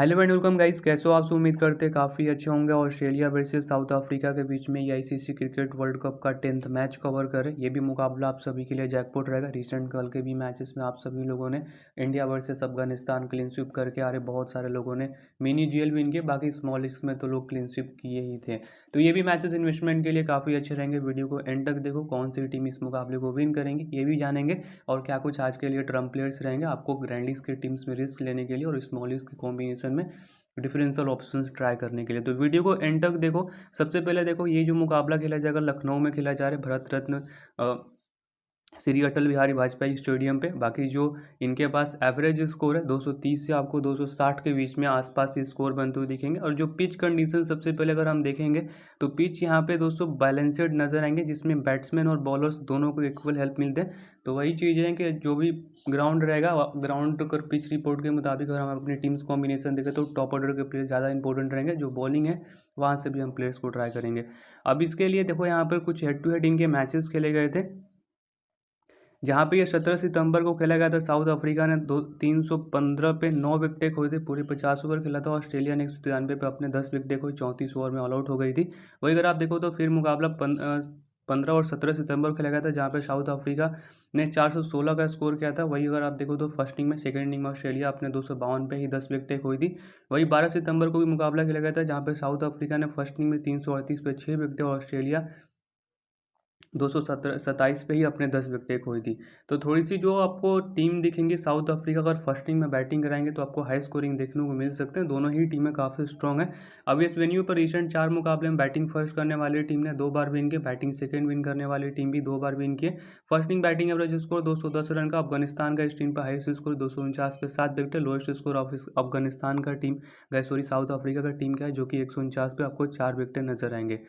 Hello and welcome guys, कैसे हो आप सब। उम्मीद करते हैं काफ़ी अच्छे होंगे। ऑस्ट्रेलिया वर्सेस साउथ अफ्रीका के बीच में ये आईसीसी क्रिकेट वर्ल्ड कप का 10th मैच कवर करें। ये भी मुकाबला आप सभी के लिए जैकपॉट रहेगा। रिसेंट कल के भी मैचेस में आप सभी लोगों ने India versus Afghanistan clean sweep करके आ रहे, बहुत सारे लोगों ने मिनी जीएल विन किए, बाकी स्मॉल लिस्ट में तो लोग क्लीन स्वीप किए ही थे। तो ये भी मैचेस इन्वेस्टमेंट के लिए काफ़ी अच्छे रहेंगे। वीडियो को एंड तक देखो, कौन सी टीम इस मुकाबले को विन करेंगे ये भी जानेंगे, और क्या कुछ आज के लिए ट्रम्प प्लेयर्स रहेंगे आपको ग्रैंड लीग्स की टीम्स में रिस्क लेने के लिए और स्मॉल लीग्स के कॉम्बिनेशन में डिफरेंशियल ऑप्शंस ट्राई करने के लिए। तो वीडियो को एंड तक देखो। सबसे पहले देखो, ये जो मुकाबला खेला जाएगा लखनऊ में खेला जा रहा है, भारत रत्न श्री अटल बिहारी वाजपेयी स्टेडियम पे। बाकी जो इनके पास एवरेज स्कोर है 230 से आपको 260 के बीच में आसपास ये स्कोर बनते हुए दिखेंगे। और जो पिच कंडीशन सबसे पहले अगर हम देखेंगे तो पिच यहाँ पे दोस्तों बैलेंसड नजर आएंगे, जिसमें बैट्समैन और बॉलर्स दोनों को इक्वल हेल्प मिलते हैं। तो वही चीज़ है कि जो भी ग्राउंड रहेगा, ग्राउंड कर पिच रिपोर्ट के मुताबिक अगर हम अपनी टीम्स कॉम्बिनेशन देखें तो टॉप ऑर्डर के प्लेयर्स ज़्यादा इंपॉर्टेंट रहेंगे। जो बॉलिंग है वहाँ से भी हम प्लेयर्स को ट्राई करेंगे। अब इसके लिए देखो, यहाँ पर कुछ हेड टू हेड इनके मैचेस खेले गए थे, जहाँ पे ये 17 सितंबर को खेला गया था। साउथ अफ्रीका ने 315 पे 9 विकेटें खोई थी, पूरे 50 ओवर खेला था। ऑस्ट्रेलिया ने 193 पे अपने 10 विकेटें खोई, 34 ओवर में ऑल आउट हो गई थी। वही अगर आप देखो तो फिर मुकाबला 15 और 17 सितंबर को खेला गया था, जहाँ पे साउथ अफ्रीका ने 416 का स्कोर किया था। वही अगर आप देखो तो फर्स्ट इनिंग में, सेकंड इनिंग में ऑस्ट्रेलिया अपने 252 पे ही 10 विकेटें खोई थी। वही 12 सितंबर को भी मुकाबला खेला गया था, जहाँ पे साउथ अफ्रीका ने फर्स्ट इनिंग में 338 पे 6 विकेटें और ऑस्ट्रेलिया 227 पे ही अपने 10 विकेटें खोई थी। तो थोड़ी सी जो आपको टीम दिखेंगी, साउथ अफ्रीका अगर फर्स्ट इनिंग में बैटिंग कराएंगे तो आपको हाई स्कोरिंग देखने को मिल सकते हैं। दोनों ही टीमें काफ़ी स्ट्रॉन्ग है। अब इस वेन्यू पर रिसेंट 4 मुकाबले में बैटिंग फर्स्ट करने वाली टीम ने 2 बार विन किए, बैटिंग सेकंड विन करने वाली टीम भी 2 बार विन किए। First inning batting average score 210 run का अफगानिस्तान का, इस टीम पर हाईएस्ट स्कोर 249 पे 7 विकेट। लोएस्ट स्कोर अफगानिस्तान का टीम साउथ अफ्रीका का टीम का है, जो कि 149 पे आपको 4 विकेटें नजर आएंगे।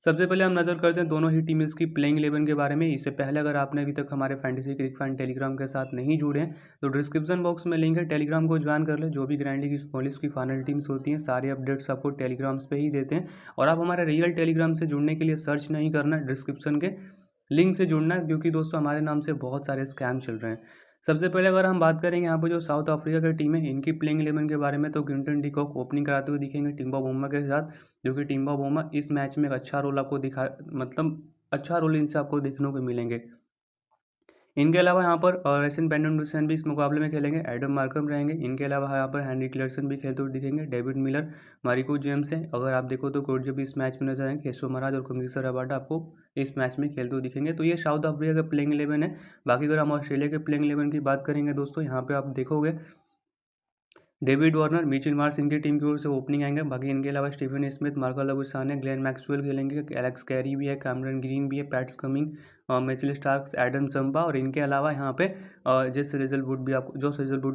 सबसे पहले हम नज़र करते हैं दोनों ही टीम्स की प्लेइंग 11 के बारे में। इससे पहले अगर आपने अभी तक हमारे फैंटेसी क्रिक फैन टेलीग्राम के साथ नहीं जुड़े हैं तो डिस्क्रिप्शन बॉक्स में लिंक है, टेलीग्राम को ज्वाइन कर ले। जो भी ग्रैंड लीग स्मॉल लीग की फाइनल टीम्स होती हैं, सारे अपडेट्स आपको टेलीग्राम्स पे ही देते हैं। और आप हमारे रियल टेलीग्राम से जुड़ने के लिए सर्च नहीं करना, डिस्क्रिप्शन के लिंक से जुड़ना है, क्योंकि दोस्तों हमारे नाम से बहुत सारे स्कैम चल रहे हैं। सबसे पहले अगर हम बात करेंगे यहाँ पर जो साउथ अफ्रीका की टीम है, इनकी प्लेइंग 11 के बारे में, तो क्विंटन डी कॉक ओपनिंग कराते हुए दिखेंगे टिम्बा बाउमा के साथ, जो कि टिम्बा बाउमा इस मैच में एक अच्छा रोल आपको दिखा, मतलब अच्छा रोल इनसे आपको देखने को मिलेंगे। इनके अलावा यहाँ पर रेसन पेंडुसन भी इस मुकाबले में खेलेंगे, एडम मार्कम रहेंगे। इनके अलावा यहाँ पर हैंनरी क्लर्सन भी खेलते हुए दिखेंगे, डेविड मिलर, मारिको जेम्स हैं। अगर आप देखो तो कोर्ट भी इस मैच में नजर आएंगे, केशव महाराज और कंगिसा रबाडा आपको इस मैच में खेलते हुए दिखेंगे। तो ये साउथ अफ्रीका का प्लेइंग 11 है। बाकी अगर हम ऑस्ट्रेलिया के प्लेइंग 11 की बात करेंगे दोस्तों, यहाँ पे आप देखोगे डेविड वार्नर, मिचेल मार्श इनकी टीम की ओर से ओपनिंग आएंगे। बाकी इनके अलावा स्टीफन स्मिथ, मार्कल अबुसाने, ग्लेन मैक्सवेल खेलेंगे, एलेक्स कैरी भी है, कैमरन ग्रीन भी है, Pat Cummins, Mitchell Starc, Adam Zampa, और इनके अलावा यहाँ पे जेस हेजलवुड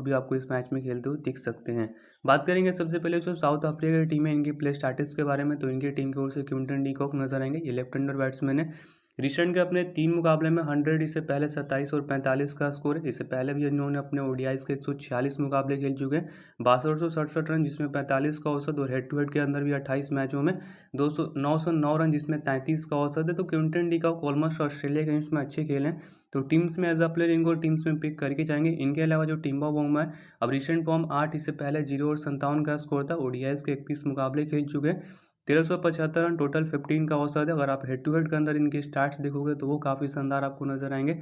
भी आपको इस मैच में खेलते हुए दिख सकते हैं। बात करेंगे सबसे पहले जो साउथ अफ्रीका की टीम है, इनकी प्ले स्टैटिस्टिक्स के बारे में, तो इनकी टीम की ओर से क्विंटन डी कॉक नजर आएंगे। ये लेफ्ट हैंडर बैट्समैन है। रिसेंट के अपने 3 मुकाबले में 100, इससे पहले 27 और 45 का स्कोर है। इससे पहले भी इन्होंने अपने ओडीआईस के 146 मुकाबले खेल चुके हैं, 6267 रन जिसमें 45 का औसत, और हेड टू हेड के अंदर भी 28 मैचों में 909 रन जिसमें 33 का औसत है। तो Quinton de Kock almost Australia के अगेंस्ट में अच्छे खेले हैं, तो टीम्स में एज अ प्लेयर इनको टीम्स में पिक करके जाएंगे। इनके अलावा जो टिम्बा बाउमा है, अब रिसेंट फॉर्म 8, इससे पहले 0 और 57 का स्कोर था। ओडीआईस के 31 मुकाबले खेल चुके हैं, 1375 रन, टोटल 15 का औसत है। अगर आप हेड टू हेड के अंदर इनके स्टार्ट्स देखोगे तो वो काफ़ी शानदार आपको नजर आएंगे,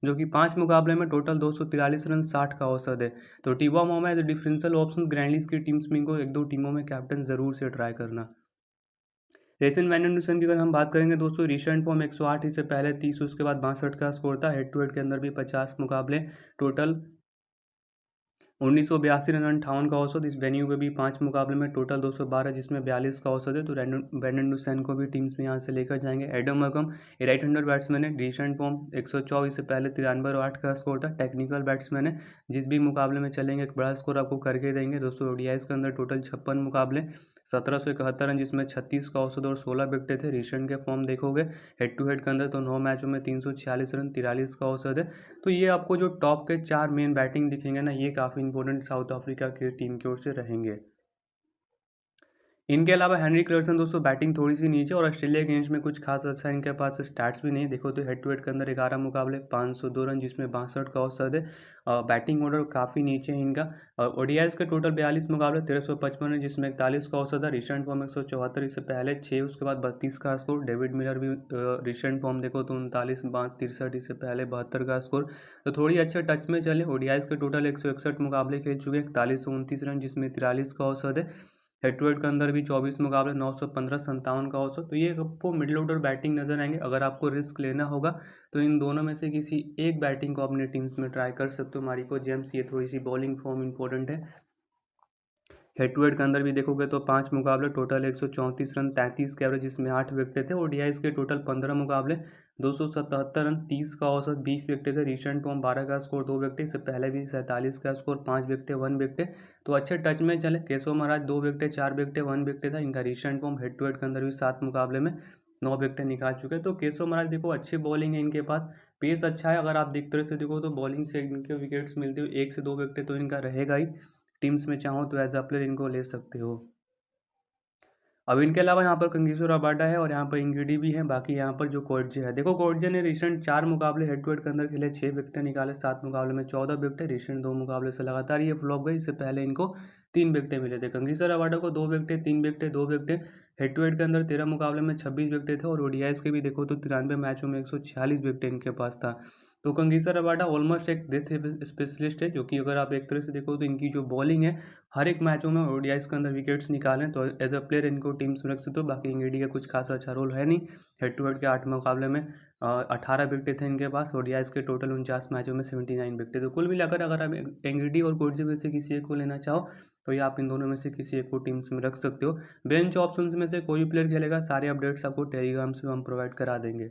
जो कि 5 मुकाबले में टोटल 243 रन, 60 का औसत है। तो Temba Bavuma as differential option grand league की टीम्स में इनको 1-2 टीमों में कैप्टन जरूर से ट्राई करना। रेसन वैन की अगर हम बात करेंगे दोस्तों, रिसेंट फॉर्म 108, इससे पहले 30, उसके बाद 62 का स्कोर था। हेड टू हेड के अंदर भी 50 मुकाबले, टोटल 1982 रन, 58 का औसत। इस वेन्यू पे भी 5 मुकाबले में टोटल 212, जिसमें 42 का औसत है। तो ब्रेंडन डुसैन को भी टीम्स में यहाँ से लेकर जाएंगे। एडम मकम ये राइट हैंडर बैट्समैन है, रिसेंट फॉर्म 124 से पहले 93 और 8 का स्कोर था। टेक्निकल बैट्समैन है, जिस भी मुकाबले में चलेंगे एक बड़ा स्कोर आपको करके देंगे दोस्तों। ओडीआईस के अंदर टोटल 56 मुकाबले, 1771 रन, जिसमें 36 का औसत और 16 विकेटें थे। रिसेंट के फॉर्म देखोगे हेड टू हेड के अंदर तो 9 मैचों में 346 रन, 43 का औसत है। तो ये आपको जो टॉप के 4 मेन बैटिंग दिखेंगे ना, ये काफ़ी इंपॉर्टेंट साउथ अफ्रीका की टीम की ओर से रहेंगे। इनके अलावा हेनरी क्लार्सन दोस्तों बैटिंग थोड़ी सी नीचे, और ऑस्ट्रेलिया के अगेंस्ट में कुछ खास अच्छा इनके पास स्टैट्स भी नहीं देखो तो हेड टू हेड के अंदर 11 मुकाबले 502 रन जिसमें 62 का औसत है। बैटिंग ऑर्डर काफ़ी नीचे है इनका। ओडीआईज के टोटल 42 मुकाबले 1355 रन जिसमें 41 का औसत है। रिसेंट फॉर्म 174 इससे पहले 6, उसके बाद 32 का स्कोर। डेविड मिलर भी रिसेंट फॉर्म देखो तो 39 63 इससे पहले 72 का स्कोर। तो थोड़ी अच्छे टच में चले। ओडीआईज के टोटल 161 मुकाबले खेल चुके हैं, 4129 रन जिसमें 43 का औसत है। हेड टू हेड के अंदर भी 24 मुकाबले 915 57 का औसत। तो ये आपको मिडिल ऑर्डर बैटिंग नजर आएंगे। अगर आपको रिस्क लेना होगा तो इन दोनों में से किसी एक बैटिंग को अपने टीम्स में ट्राई कर सकते हो। मारिको जेम्स, ये थोड़ी सी बॉलिंग फॉर्म इंपॉर्टेंट है। हेड टू हेड के अंदर भी देखोगे तो 5 मुकाबले टोटल 134 रन 33 के एवरेज जिसमें 8 विकेट थे। ओडीआईज के टोटल 15 मुकाबले 277 रन 30 का औसत 20 विकेट थे। रिसेंट फॉर्म 12 का स्कोर 2 विकेट, इससे पहले भी 47 का स्कोर 5 विकेट 1 विकेट। तो अच्छे टच में चले। Keshav Maharaj 2 wicket 4 wicket 1 wicket था इनका recent form. Head to head के अंदर भी 7 मुकाबले में 9 विकेट निकाल चुके हैं। तो केशव महाराज देखो अच्छी बॉलिंग है इनके पास, पेस अच्छा है। अगर आप देखते रहे से देखो तो बॉलिंग से इनके विकेट्स मिलते हुए 1 से 2 विकेट तो इनका रहेगा ही। टीम्स में चाहो तो एज अ प्लेयर इनको ले सकते हो। अब इनके अलावा यहाँ पर कंगीसो रबाडा है और यहाँ पर इंगिडी भी है। बाकी यहाँ पर जो कोर्जे है, देखो कोर्जे ने रिसेंट 4 मुकाबले हेड टू हेड के अंदर खेले, 6 विकेट निकाले, 7 मुकाबले में 14 विकेट। रिसेंट 2 मुकाबले से लगातार ये फ्लॉप गई। इससे पहले इनको 3 विकेट मिले थे। कंगीसो रबाडा को 2 wicket 3 wicket 2 wicket. Head to head के अंदर 13 मुकाबले में 26 विकेट थे, और ओडीआईज के भी देखो तो 93 मैचों में 146 विकेट इनके पास था। तो कंगीसा रबाडा ऑलमोस्ट एक डेथ स्पेशलिस्ट है, जो कि अगर आप एक तरह से देखो तो इनकी जो बॉलिंग है हर एक मैचों में ओडीआईज के अंदर विकेट्स निकालें, तो एज अ प्लेयर इनको टीम्स में रख सकते हो। बाकी इंग्लैंड का कुछ खासा अच्छा रोल है नहीं। हेड टू हेड के 8 मुकाबले में 18 विकेट थे इनके पास। ओडीआईज के टोटल 49 मैचों में 79 विकेट। तो कुल मिलाकर अगर आप एंग्रेडी और कोर्जे में से किसी एक को लेना चाहो तो ये आप इन दोनों में से किसी एक को टीम्स में रख सकते हो। बेंच ऑप्शंस में से कोई प्लेयर खेलेगा, सारे अपडेट्स आपको टेलीग्राम से हम प्रोवाइड करा देंगे।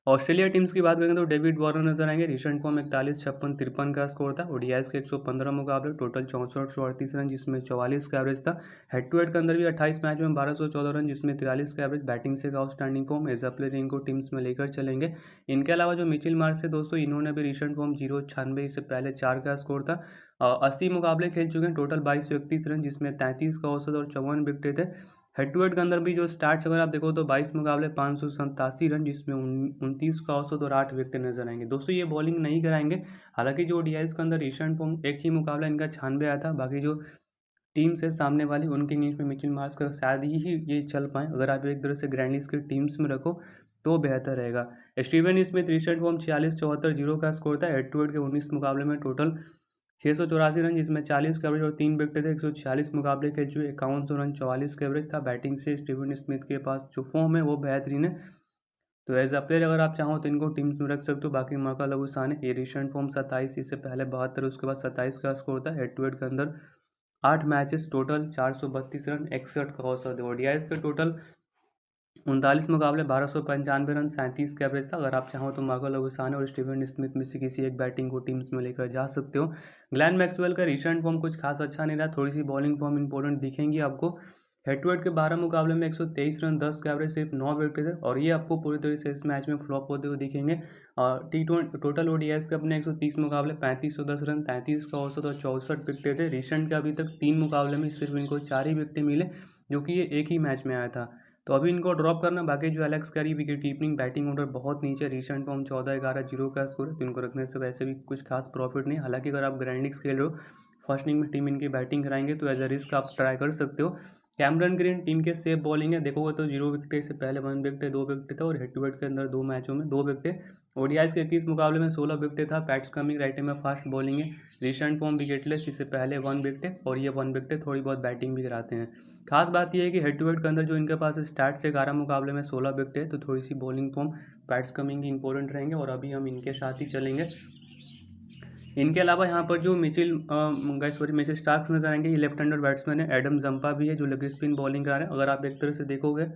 ऑस्ट्रेलिया टीम्स की बात करें तो डेविड वार्नर नजर आएंगे। रिसेंट फॉर्म 41 56 53 का स्कोर था। ओडीआईज के 115 मुकाबले टोटल 64 रन जिसमें 44 का एवरेज था। हेड टू हेड के अंदर भी 28 मैच में 1214 रन जिसमें 43 का एवरेज। बैटिंग से outstanding form, as a player इनको टीम्स में लेकर चलेंगे। इनके अलावा जो मिचेल मार्श है दोस्तों, इन्होंने भी रिसेंट फॉर्म 096, इससे पहले 4 का स्कोर था। 80 मुकाबले खेल चुके हैं, टोटल 2231 रन जिसमें 33 का औसत और 54 विकेट थे। हेड टू हेड के अंदर भी जो स्टार्ट्स अगर आप देखो तो 22 मुकाबले 587 रन जिसमें 29 का औसत और 8 विकेट नजर आएंगे। दोस्तों ये बॉलिंग नहीं कराएंगे। हालांकि जो ओडीआईज के अंदर रिसेंट फॉर्म एक ही मुकाबला इनका 96 आया था। बाकी जो टीम से सामने वाली उनके इनिंग्स में मिचेल मार्श का शायद ही ये चल पाए। अगर आप एक तरह से ग्रैंड की टीम्स में रखो तो बेहतर रहेगा। स्टीवन स्मिथ रिसेंट फॉर्म 46 74 0 का स्कोर था। हेड टू हेड के 19 मुकाबले में टोटल 684 रन जिसमें 40 का एवरेज और 3 विकेट थे। 146 मुकाबले खेल चुके, 51 रन 44 का एवरेज था। बैटिंग से स्टीवन स्मिथ के पास जो फॉर्म है वो बेहतरीन है। तो एज अ प्लेयर अगर आप चाहो तो इनको टीम्स में रख सकते हो। बाकी मौका लगुसान है, ये रिसेंट फॉर्म 27, इससे पहले 72, उसके बाद 27 का स्कोर था। हेड टू हेड के अंदर 8 मैचेस टोटल 432 रन 61 का औसत है। ओडीआईज के टोटल 39 मुकाबले 1295 रन 37 का एवरेज था। अगर आप चाहो तो मार्को लगुसाने और स्टीवन स्मिथ में से किसी एक बैटिंग को टीम्स में लेकर जा सकते हो। ग्लैन मैक्सवेल का रिसेंट फॉर्म कुछ खास अच्छा नहीं रहा, थोड़ी सी बॉलिंग फॉर्म इंपॉर्टेंट दिखेंगी आपको। हेड टू हेड के 12 मुकाबले में 123 रन 10 का एवरेज, सिर्फ 9 विकेट थे, और ये आपको पूरी तरह से इस मैच में फ्लॉप होते हुए दिखेंगे। T20 टोटल ओडीआईज के अपने 130 मुकाबले 3510 रन 33 का औसत और 64 विकेट थे। रिसेंट के अभी तक 3 मुकाबले में सिर्फ इनको 4 ही विकेट मिले, जो कि ये एक ही मैच में आया था। तो अभी इनको ड्रॉप करना। बाकी जो Alex Carey wicket keeping batting order बहुत नीचे, रिसेंट फॉर्म 14 11 0 का स्कोर है, तो इनको रखने से वैसे भी कुछ खास प्रॉफिट नहीं। हालांकि अगर आप ग्रैंड लीग्स खेल रहे हो, फर्स्ट इनिंग में टीम इनकी बैटिंग कराएंगे तो एज अ रिस्क आप ट्राई कर सकते हो। कैमरन ग्रीन टीम के सेफ बॉलिंग है, देखोगे तो 0 विकेट से पहले 1 विकेट 2 विकेट था, और हेड टू हेड के अंदर 2 मैचों में 2 विकेट। ओडीआईज के 21 मुकाबले में 16 विकेट था। पैट्स कमिंग राइट में फास्ट बॉलिंग है। रिसेंट फॉर्म विकेटलेस, इससे पहले 1 विकेट, और ये 1 विकेट थोड़ी बहुत बैटिंग भी कराते हैं। खास बात यह है कि हेड टू हेड के अंदर जो इनके पास स्टार्ट से 11 मुकाबले में 16 विकेट है, तो थोड़ी सी बॉलिंग फॉर्म पैट्स कमिंग की इंपॉर्टेंट रहेंगे, और अभी हम इनके साथ ही चलेंगे। इनके अलावा यहाँ पर जो मिचेल स्टार्क्स नजर आएंगे, ये लेफ्ट हैंडर बैट्समैन है। एडम जंपा भी है जो लेग स्पिन बॉलिंग कर रहे हैं। अगर आप एक तरह से देखोगे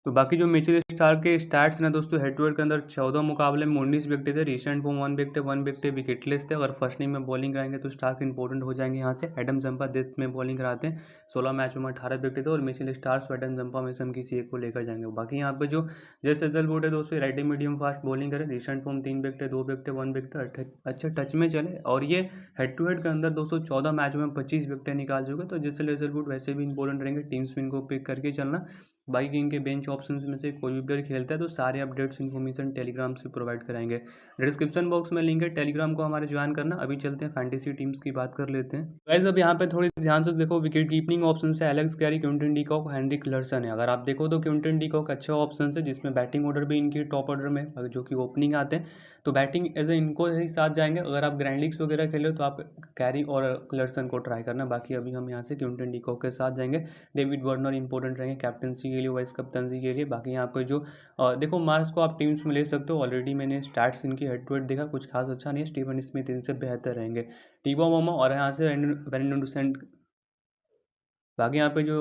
तो बाकी जो मिचेल स्टार्क के स्टैट्स ना दोस्तों, हेड टू हेड के अंदर 14 मुकाबले में 19 विकेट थे, रिसेंट फॉर्म 1 विकेट विकेटलेस थे। अगर फर्स्ट इनिंग में बॉलिंग कराएंगे तो स्टार्क इंपॉर्टेंट हो जाएंगे यहाँ से। एडम जंपा डेथ में बॉलिंग कराते हैं, 16 मैचों में 18 विकेट थे, और मिचेल स्टार्क और एडम जंपा में से हम किसी एक को लेकर जाएंगे। बाकी यहाँ पे जो जैसे हेजलवुड है दोस्तों, राइटिंग मीडियम फास्ट बॉलिंग करे, recent form 3 wicket 2 wicket 1 wicket, अच्छे टच में चले, और ये हेड टू हेड के अंदर दोस्तों 14 मैचों में 25 विकेट निकाल चुके। तो जैसे हेजलवुड वैसे भी इंपॉर्टेंट रहेंगे, टीम स्पिन को पिक करके चलना। बाकी इनके बेंच ऑप्शंस में से कोई भी प्लेयर खेलता है तो सारे अपडेट्स इन्फॉर्मेशन टेलीग्राम से प्रोवाइड कराएंगे। डिस्क्रिप्शन बॉक्स में लिंक है, टेलीग्राम को हमारे ज्वाइन करना। अभी चलते हैं फैंटेसी टीम्स की बात कर लेते हैं। गाइस अब यहाँ पे थोड़ी ध्यान से देखो, विकेट कीपिंग ऑप्शन है Alex Carey, Quinton de Kock, Heinrich Klaasen है। अगर आप देखो तो क्विंटन डी कॉक अच्छा ऑप्शन है, जिसमें बैटिंग ऑर्डर भी इनकी टॉप ऑर्डर में, जो कि ओपनिंग आते हैं तो बैटिंग एज ए इनको ही साथ जाएंगे। अगर आप ग्रैंड लीग्स वगैरह खेले तो आप कैरी और क्लार्सन को ट्राई करना। बाकी अभी हम यहाँ से क्विंटन डी कॉक के साथ जाएंगे। डेविड वार्नर इंपॉर्टेंट रहेंगे कैप्टनसी के लिए, वाइस कप्तानसी के लिए। बाकी यहाँ पर जो देखो मार्क्स को आप टीम्स में ले सकते हो, ऑलरेडी मैंने स्टैट्स इनकी हेड टू हेड देखा, कुछ खास अच्छा नहीं है। स्टीवन स्मिथ इनसे बेहतर रहेंगे, टीबो मोमो, और यहाँ से वेंडरसन। बाकी यहाँ पे जो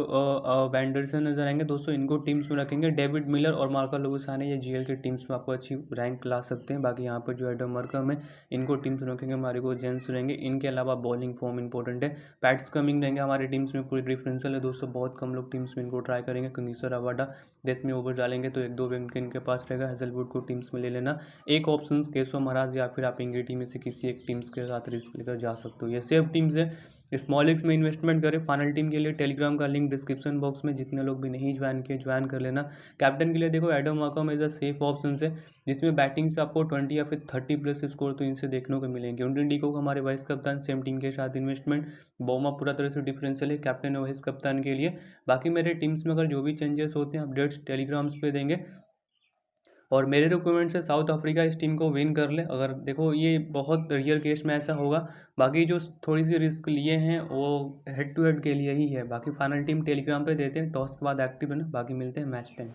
वैंडरसन नजर आएंगे दोस्तों, इनको टीम्स में रखेंगे। डेविड मिलर और मार्को लुइसाने ये जीएल के टीम्स में आपको अच्छी रैंक ला सकते हैं। बाकी यहाँ पर जो एडम मरकम है, इनको टीम्स में रखेंगे। मारिको जेम्स रहेंगे। इनके अलावा बॉलिंग फॉर्म इंपॉर्टेंट है, पैट्स कमिंग रहेंगे हमारे टीम्स में। पूरी डिफरेंशियल है दोस्तों, बहुत कम लोग टीम्स में इनको ट्राई करेंगे। कंगीसर अवाडा डेथ में ओवर डालेंगे तो 1-2 विकेट इनके पास रहेगा। हेजलवुड को टीम्स में ले लेना। एक ऑप्शन केशव महाराज, या फिर आप इंग्लैंड टीम में से किसी एक टीम्स के साथ रिस्क लेकर जा सकते हो। ये सेफ टीम्स है, स्मॉल लीग्स में इन्वेस्टमेंट करें। फाइनल टीम के लिए टेलीग्राम का लिंक डिस्क्रिप्शन बॉक्स में, जितने लोग भी नहीं ज्वाइन किए ज्वाइन कर लेना। कैप्टन के लिए देखो Aiden Markram as a safe option है, जिसमें बैटिंग से आपको 20 या फिर 30 प्लस स्कोर तो इनसे देखने को मिलेंगे। क्विंटन डी कॉक हमारे वाइस कप्तान, सेम टीम के साथ इन्वेस्टमेंट। बोमा पूरा तरह से डिफरेंशियल है कैप्टन और वाइस कप्तान के लिए। बाकी मेरे टीम्स में अगर जो भी चेंजेस होते हैं अपडेट्स टेलीग्राम्स पे देंगे। और मेरे रिक्वायरमेंट से साउथ अफ्रीका इस टीम को विन कर ले। अगर देखो ये बहुत रियल केस में ऐसा होगा। बाकी जो थोड़ी सी रिस्क लिए हैं वो हेड टू हेड के लिए ही है। बाकी फाइनल टीम टेलीग्राम पे देते हैं, टॉस के बाद एक्टिव है ना। बाकी मिलते हैं मैच टाइम।